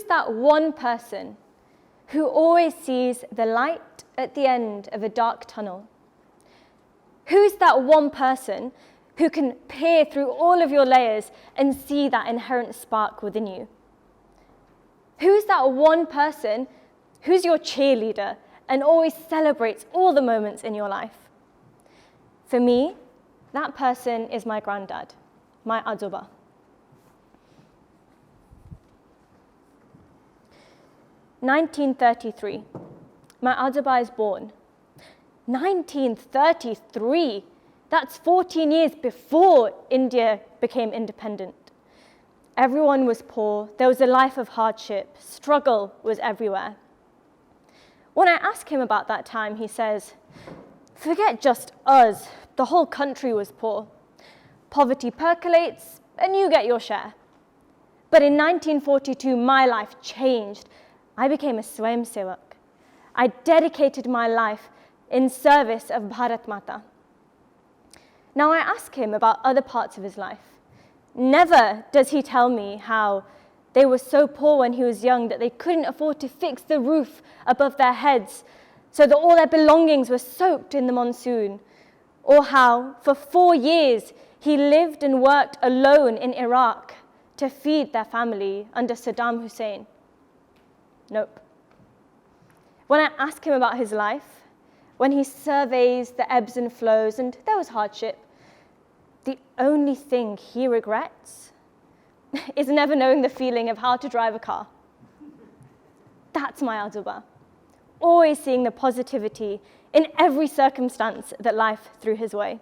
Who's that one person who always sees the light at the end of a dark tunnel? Who's that one person who can peer through all of your layers and see that inherent spark within you? Who's that one person who's your cheerleader and always celebrates all the moments in your life? For me, that person is my granddad, my ajoba. (1933), my ajoba is born. 1933, that's 14 years before India became independent. Everyone was poor, there was a life of hardship, struggle was everywhere. When I ask him about that time, he says, forget just us, the whole country was poor. Poverty percolates and you get your share. But in 1942, my life changed. I became a swayamsevak. I dedicated my life in service of Bharat Mata. Now I ask him about other parts of his life. Never does he tell me how they were so poor when he was young that they couldn't afford to fix the roof above their heads, so that all their belongings were soaked in the monsoon, or how for 4 years he lived and worked alone in Iraq to feed their family under Saddam Hussein. Nope. When I ask him about his life, when he surveys the ebbs and flows, and there was hardship, the only thing he regrets is never knowing the feeling of how to drive a car. That's my ajoba, always seeing the positivity in every circumstance that life threw his way.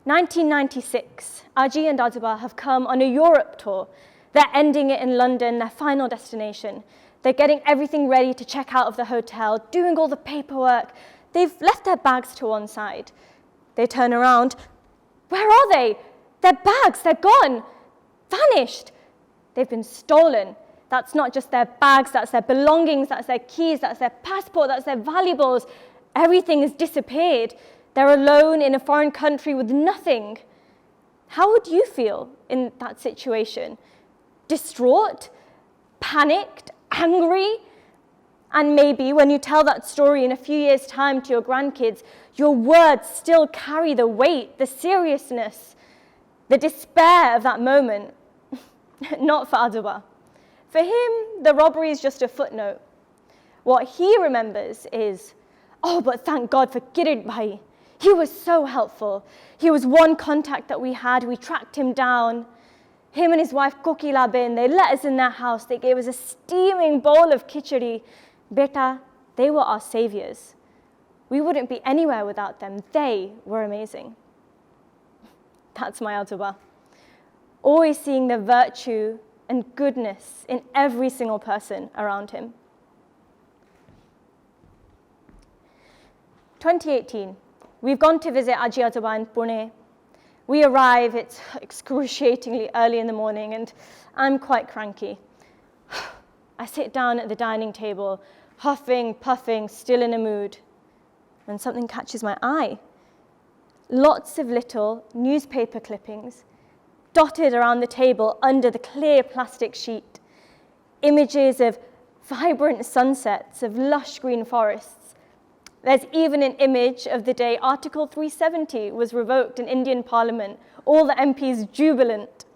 1996, Aji and Ajoba have come on a Europe tour. They're ending it in London, their final destination. They're getting everything ready to check out of the hotel, doing all the paperwork. They've left their bags to one side. They turn around. Where are they? Their bags, they're gone, vanished. They've been stolen. That's not just their bags, that's their belongings, that's their keys, that's their passport, that's their valuables. Everything has disappeared. They're alone in a foreign country with nothing. How would you feel in that situation? Distraught? Panicked? Angry? And maybe when you tell that story in a few years' time to your grandkids, your words still carry the weight, the seriousness, the despair of that moment. Not for Ajoba. For him, the robbery is just a footnote. What he remembers is, oh, but thank God for Kirit Bhai. He was so helpful. He was one contact that we had. We tracked him down. Him and his wife Kokila Ben, they let us in their house. They gave us a steaming bowl of khichdi. Beta, they were our saviors. We wouldn't be anywhere without them. They were amazing. That's my ajoba. Always seeing the virtue and goodness in every single person around him. 2018, we've gone to visit Aji Ajoba in Pune. We arrive, it's excruciatingly early in the morning, and I'm quite cranky. I sit down at the dining table, huffing, puffing, still in a mood, when something catches my eye. Lots of little newspaper clippings dotted around the table under the clear plastic sheet. Images of vibrant sunsets, of lush green forests. There's even an image of the day Article 370 was revoked in Indian Parliament, all the MPs jubilant.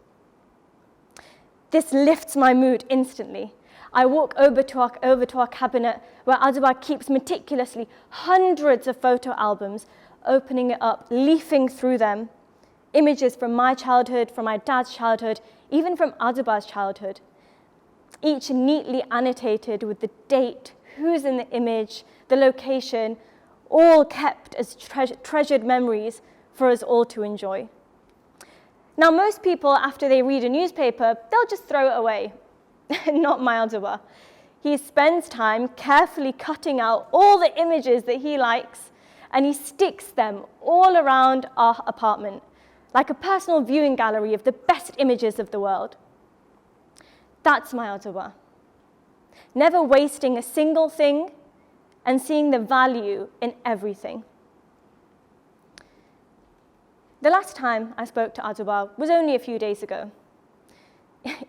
This lifts my mood instantly. I walk over to our cabinet where Ajoba keeps meticulously hundreds of photo albums, opening it up, leafing through them. Images from my childhood, from my dad's childhood, even from Ajoba's childhood. Each neatly annotated with the date, who's in the image, the location, all kept as treasured memories for us all to enjoy. Now, most people, after they read a newspaper, they'll just throw it away. Not my Ajoba. He spends time carefully cutting out all the images that he likes, and he sticks them all around our apartment, like a personal viewing gallery of the best images of the world. That's my Ajoba. Never wasting a single thing and seeing the value in everything. The last time I spoke to Aduba was only a few days ago.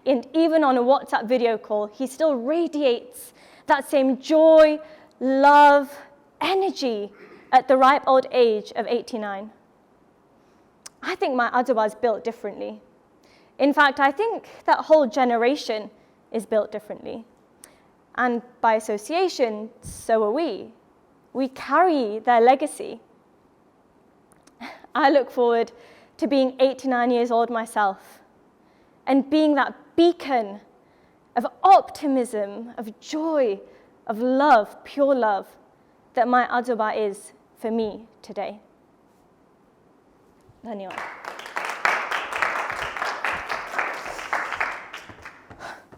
And even on a WhatsApp video call, he still radiates that same joy, love, energy at the ripe old age of 89. I think my Aduba is built differently. In fact, I think that whole generation is built differently. And by association, so are we. We carry their legacy. I look forward to being 89 years old myself and being that beacon of optimism, of joy, of love, pure love, that my Aduba is for me today. Dhanyawad.